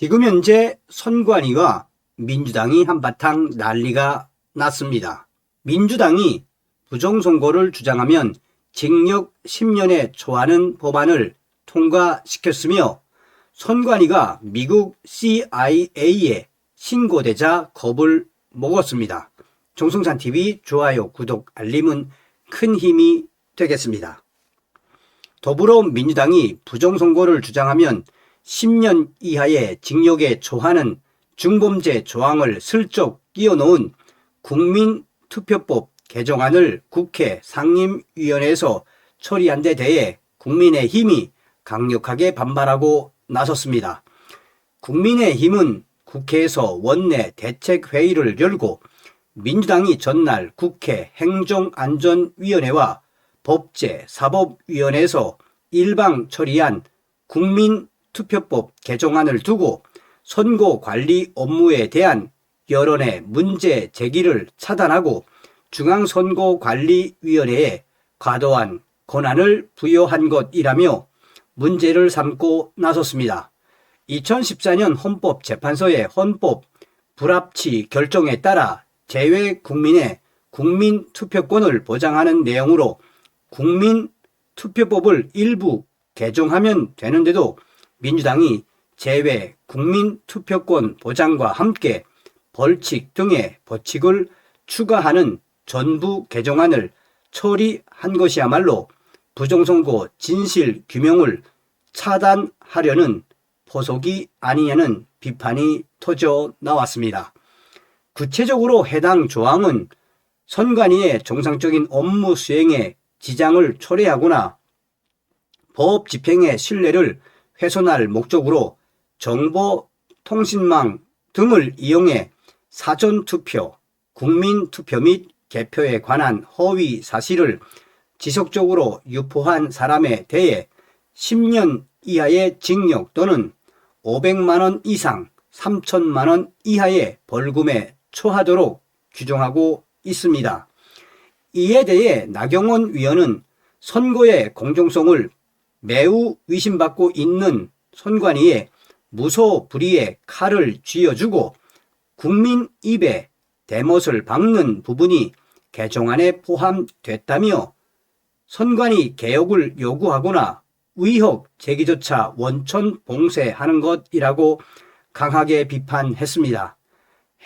지금 현재 선관위와 민주당이 한바탕 난리가 났습니다. 민주당이 부정선거를 주장하면 징역 10년에 초하는 법안을 통과시켰으며 선관위가 미국 CIA에 신고되자 겁을 먹었습니다. 정승찬TV 좋아요, 구독, 알림은 큰 힘이 되겠습니다. 더불어민주당이 부정선거를 주장하면 10년 이하의 징역에 초하는 중범죄 조항을 슬쩍 끼워넣은 국민투표법 개정안을 국회 상임위원회에서 처리한 데 대해 국민의힘이 강력하게 반발하고 나섰습니다. 국민의힘은 국회에서 원내 대책회의를 열고 민주당이 전날 국회 행정안전위원회와 법제사법위원회에서 일방 처리한 국민투표법 개정안을 두고 선거관리 업무에 대한 여론의 문제 제기를 차단하고 중앙선거관리위원회에 과도한 권한을 부여한 것이라며 문제를 삼고 나섰습니다. 2014년 헌법재판소의 헌법 불합치 결정에 따라 제외 국민의 국민투표권을 보장하는 내용으로 국민투표법을 일부 개정하면 되는데도 민주당이 제외 국민투표권 보장과 함께 벌칙 등의 법칙을 추가하는 전부 개정안을 처리한 것이야말로 부정선거 진실규명을 차단하려는 포석이 아니냐는 비판이 터져 나왔습니다. 구체적으로 해당 조항은 선관위의 정상적인 업무 수행에 지장을 초래하거나 법 집행의 신뢰를 훼손할 목적으로 정보통신망 등을 이용해 사전투표, 국민투표 및 개표에 관한 허위 사실을 지속적으로 유포한 사람에 대해 10년 이하의 징역 또는 500만 원 이상 3천만 원 이하의 벌금에 처하도록 규정하고 있습니다. 이에 대해 나경원 위원은 선거의 공정성을 매우 의심받고 있는 선관위에 무소불위의 칼을 쥐어주고 국민 입에 대못을 박는 부분이 개정안에 포함됐다며 선관위 개혁을 요구하거나 의혹 제기조차 원천 봉쇄하는 것이라고 강하게 비판했습니다.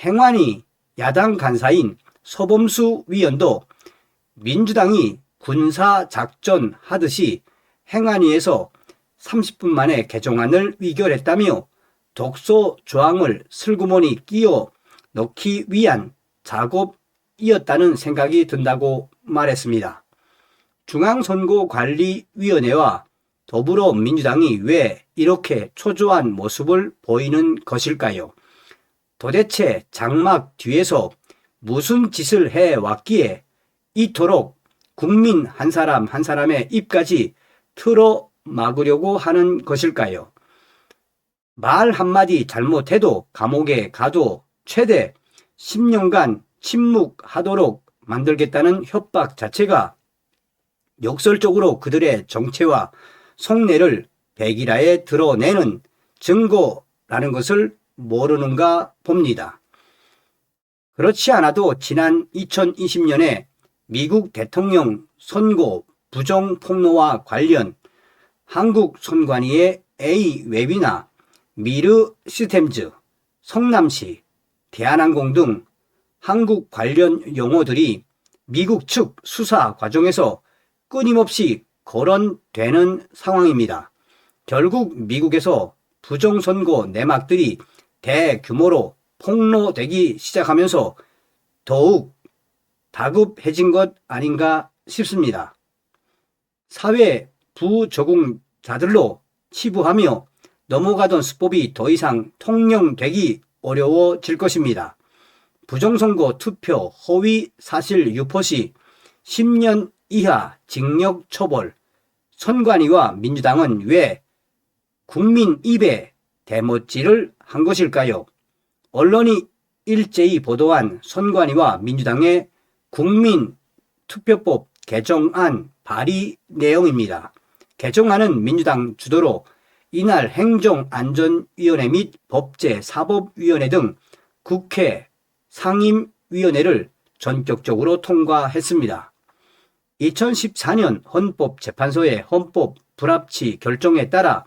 행안위 야당 간사인 서범수 위원도 민주당이 군사작전 하듯이 행안위에서 30분 만에 개정안을 의결했다며 독소 조항을 슬그머니 끼워 넣기 위한 작업이었다는 생각이 든다고 말했습니다. 중앙선거관리위원회와 더불어민주당이 왜 이렇게 초조한 모습을 보이는 것일까요? 도대체 장막 뒤에서 무슨 짓을 해왔기에 이토록 국민 한 사람 한 사람의 입까지 틀어 막으려고 하는 것일까요? 말 한마디 잘못해도 감옥에 가도 최대 10년간 침묵하도록 만들겠다는 협박 자체가 역설적으로 그들의 정체와 속내를 백일화에 드러내는 증거라는 것을 모르는가 봅니다. 그렇지 않아도 지난 2020년에 미국 대통령 선거 부정폭로와 관련 한국 선관위의 A웹이나 미르 시스템즈, 성남시, 대한항공 등 한국 관련 용어들이 미국 측 수사 과정에서 끊임없이 거론되는 상황입니다. 결국 미국에서 부정선거 내막들이 대규모로 폭로되기 시작하면서 더욱 다급해진 것 아닌가 싶습니다. 사회 부적응자들로 치부하며 넘어가던 수법이 더 이상 통용되기 어려워질 것입니다. 부정선거 투표 허위 사실 유포 시 10년 이하 징역 처벌, 선관위와 민주당은 왜 국민 입에 대못질을 한 것일까요? 언론이 일제히 보도한 선관위와 민주당의 국민투표법 개정안 발의 내용입니다. 개정안은 민주당 주도로 이날 행정안전위원회 및 법제사법위원회 등 국회 상임위원회를 전격적으로 통과했습니다. 2014년 헌법재판소의 헌법 불합치 결정에 따라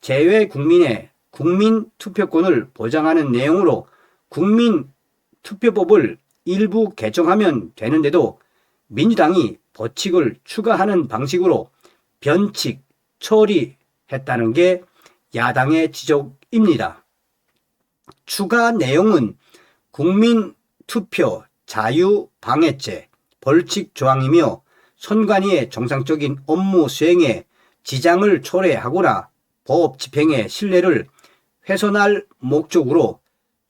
재외국민의 국민투표권을 보장하는 내용으로 국민투표법을 일부 개정하면 되는데도 민주당이 법칙을 추가하는 방식으로 변칙 처리했다는 게 야당의 지적입니다. 추가 내용은 국민투표 자유방해죄, 벌칙 조항이며 선관위의 정상적인 업무 수행에 지장을 초래하거나 법 집행의 신뢰를 훼손할 목적으로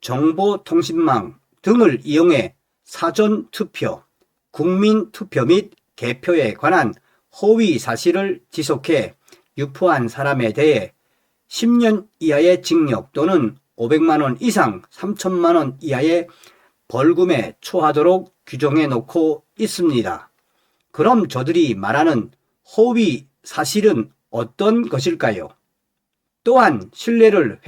정보통신망 등을 이용해 사전투표, 국민투표 및 개표에 관한 허위 사실을 지속해 유포한 사람에 대해 10년 이하의 징역 또는 500만 원 이상 3천만 원 이하의 벌금에 처하도록 규정해 놓고 있습니다. 그럼 저들이 말하는 허위 사실은 어떤 것일까요? 또한 신뢰를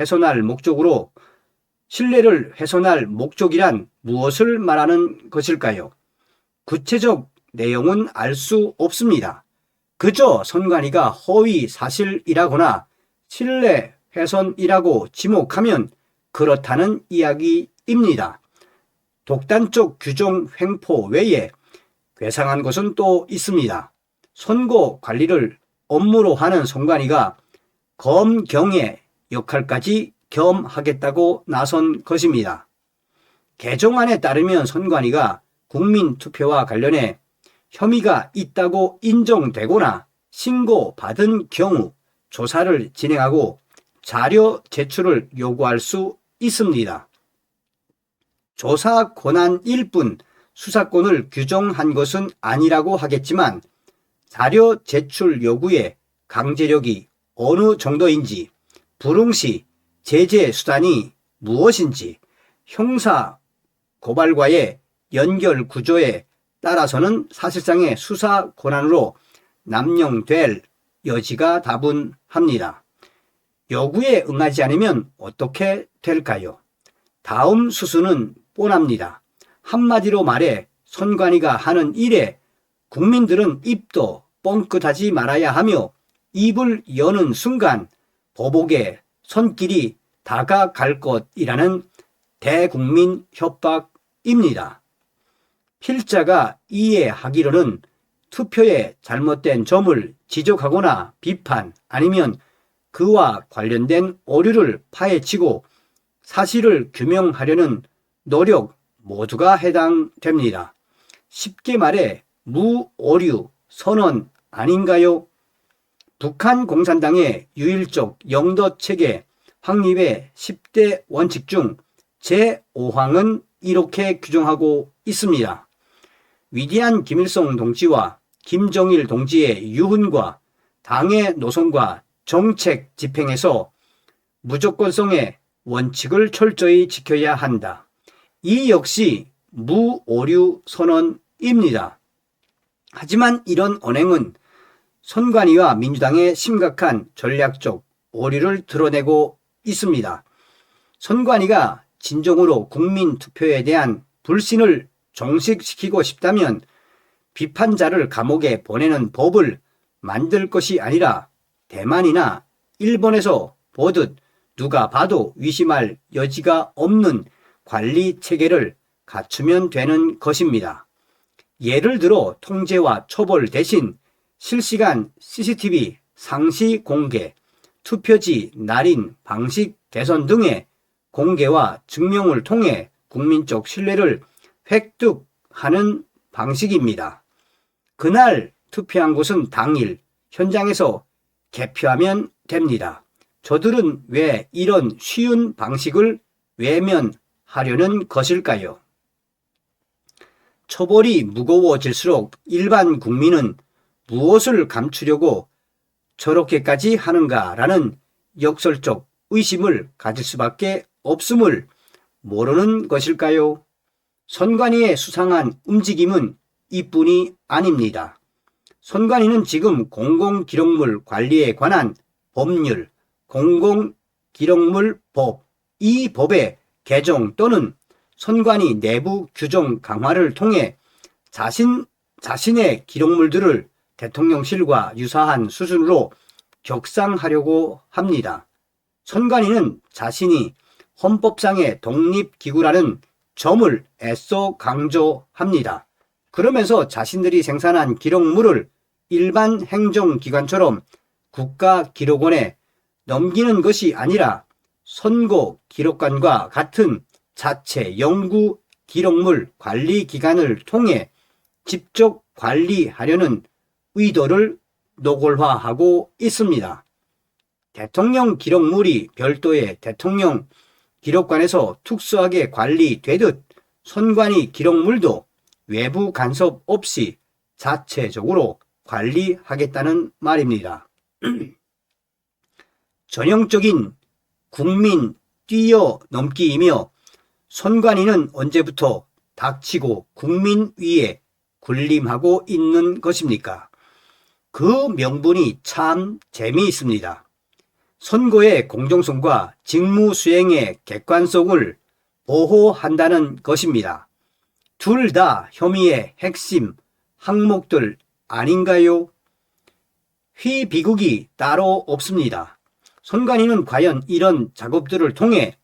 훼손할 목적이란 무엇을 말하는 것일까요? 구체적 내용은 알 수 없습니다. 그저 선관위가 허위 사실이라거나 신뢰 훼손이라고 지목하면 그렇다는 이야기입니다. 독단적 규정 횡포 외에 괴상한 것은 또 있습니다. 선거 관리를 업무로 하는 선관위가 검경의 역할까지 겸하겠다고 나선 것입니다. 개정안에 따르면 선관위가 국민투표와 관련해 혐의가 있다고 인정되거나 신고받은 경우 조사를 진행하고 자료 제출을 요구할 수 있습니다. 조사 권한일 뿐 수사권을 규정한 것은 아니라고 하겠지만 자료 제출 요구의 강제력이 어느 정도인지, 불응시 제재 수단이 무엇인지, 형사 고발과의 연결 구조에 따라서는 사실상의 수사 권한으로 남용될 여지가 다분합니다. 요구에 응하지 않으면 어떻게 될까요? 다음 수순은 뻔합니다. 한마디로 말해 선관위가 하는 일에 국민들은 입도 뻥끗하지 말아야 하며 입을 여는 순간 보복의 손길이 다가갈 것이라는 대국민 협박입니다. 필자가 이해하기로는 투표에 잘못된 점을 지적하거나 비판 아니면 그와 관련된 오류를 파헤치고 사실을 규명하려는 노력 모두가 해당됩니다. 쉽게 말해 무오류 선언 아닌가요? 북한 공산당의 유일적 영도체계 확립의 10대 원칙 중 제5항은 이렇게 규정하고 있습니다. 위대한 김일성 동지와 김정일 동지의 유훈과 당의 노선과 정책 집행에서 무조건성의 원칙을 철저히 지켜야 한다. 이 역시 무오류 선언입니다. 하지만 이런 언행은 선관위와 민주당의 심각한 전략적 오류를 드러내고 있습니다. 선관위가 진정으로 국민투표에 대한 불신을 종식시키고 싶다면 비판자를 감옥에 보내는 법을 만들 것이 아니라 대만이나 일본에서 보듯 누가 봐도 의심할 여지가 없는 관리 체계를 갖추면 되는 것입니다. 예를 들어 통제와 처벌 대신 실시간 CCTV 상시 공개, 투표지 날인 방식 개선 등의 공개와 증명을 통해 국민적 신뢰를 획득하는 방식입니다. 그날 투표한 곳은 당일 현장에서 개표하면 됩니다. 저들은 왜 이런 쉬운 방식을 외면하려는 것일까요? 처벌이 무거워질수록 일반 국민은 무엇을 감추려고 저렇게까지 하는가라는 역설적 의심을 가질 수밖에 없음을 모르는 것일까요? 선관위의 수상한 움직임은 이뿐이 아닙니다. 선관위는 지금 공공기록물 관리에 관한 법률, 공공기록물법, 이 법의 개정 또는 선관위 내부 규정 강화를 통해 자신의 기록물들을 대통령실과 유사한 수준으로 격상하려고 합니다. 선관위는 자신이 헌법상의 독립기구라는 점을 애써 강조합니다. 그러면서 자신들이 생산한 기록물을 일반 행정기관처럼 국가기록원에 넘기는 것이 아니라 선거기록관과 같은 자체 연구 기록물 관리 기관을 통해 직접 관리하려는 의도를 노골화하고 있습니다. 대통령 기록물이 별도의 대통령 기록관에서 특수하게 관리되듯 선관위 기록물도 외부 간섭 없이 자체적으로 관리하겠다는 말입니다. 전형적인 국민 뛰어넘기이며 선관위는 언제부터 닥치고 국민 위에 군림하고 있는 것입니까? 그 명분이 참 재미있습니다. 선거의 공정성과 직무 수행의 객관성을 보호한다는 것입니다. 둘 다 혐의의 핵심 항목들 아닌가요? 휘비극이 따로 없습니다. 선관위는 과연 이런 작업들을 통해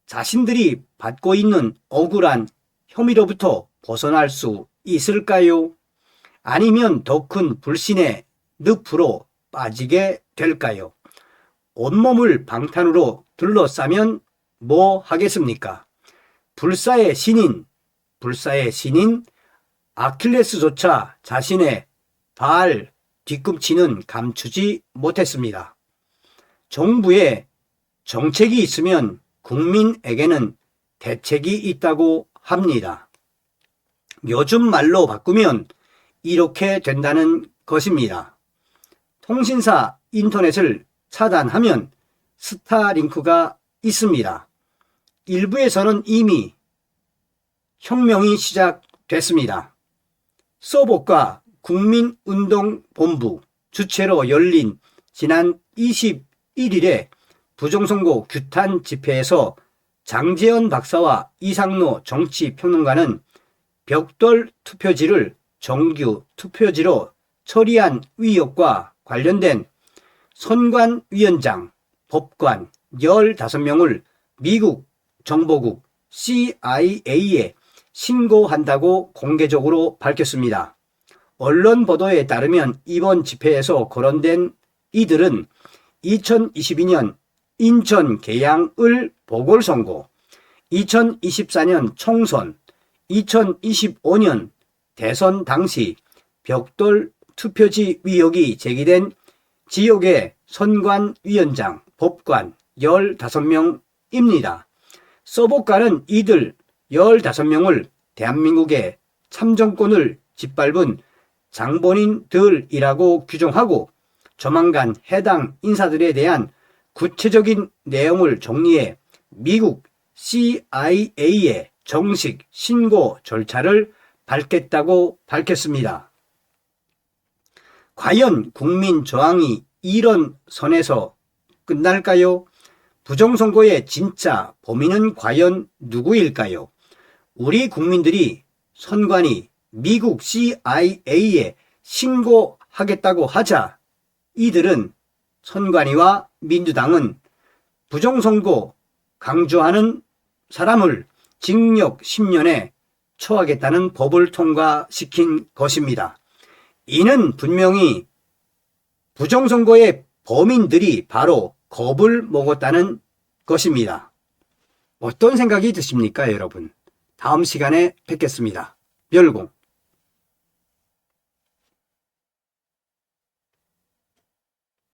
자신들이 받고 있는 억울한 혐의로부터 벗어날 수 있을까요? 아니면 더 큰 불신의 늪으로 빠지게 될까요? 온몸을 방탄으로 둘러싸면 뭐 하겠습니까? 불사의 신인 아킬레스조차 자신의 발 뒤꿈치는 감추지 못했습니다. 정부에 정책이 있으면 국민에게는 대책이 있다고 합니다. 요즘 말로 바꾸면 이렇게 된다는 것입니다. 통신사 인터넷을 차단하면 스타링크가 있습니다. 일부에서는 이미 혁명이 시작됐습니다. 서복과 국민운동본부 주최로 열린 지난 21일에 부정선거 규탄 집회에서 장제원 박사와 이상로 정치평론가는 벽돌 투표지를 정규 투표지로 처리한 의혹과 관련된 선관위원장, 법관 15명을 미국 정보국 CIA에 신고한다고 공개적으로 밝혔습니다. 언론 보도에 따르면 이번 집회에서 거론된 이들은 2022년 인천 계양을 보궐선거, 2024년 총선, 2025년 대선 당시 벽돌 투표지 의혹이 제기된 지역의 선관위원장, 법관 15명입니다. 서복가는 이들 15명을 대한민국의 참정권을 짓밟은 장본인들이라고 규정하고 조만간 해당 인사들에 대한 구체적인 내용을 정리해 미국 CIA에 정식 신고 절차를 밟겠다고 밝혔습니다. 과연 국민 저항이 이런 선에서 끝날까요? 부정선거의 진짜 범인은 과연 누구일까요? 우리 국민들이 선관위 미국 CIA에 신고하겠다고 하자 이들은 선관위와 민주당은 부정선거 강조하는 사람을 징역 10년에 처하겠다는 법을 통과시킨 것입니다. 이는 분명히 부정선거의 범인들이 바로 겁을 먹었다는 것입니다. 어떤 생각이 드십니까, 여러분? 다음 시간에 뵙겠습니다. 멸공.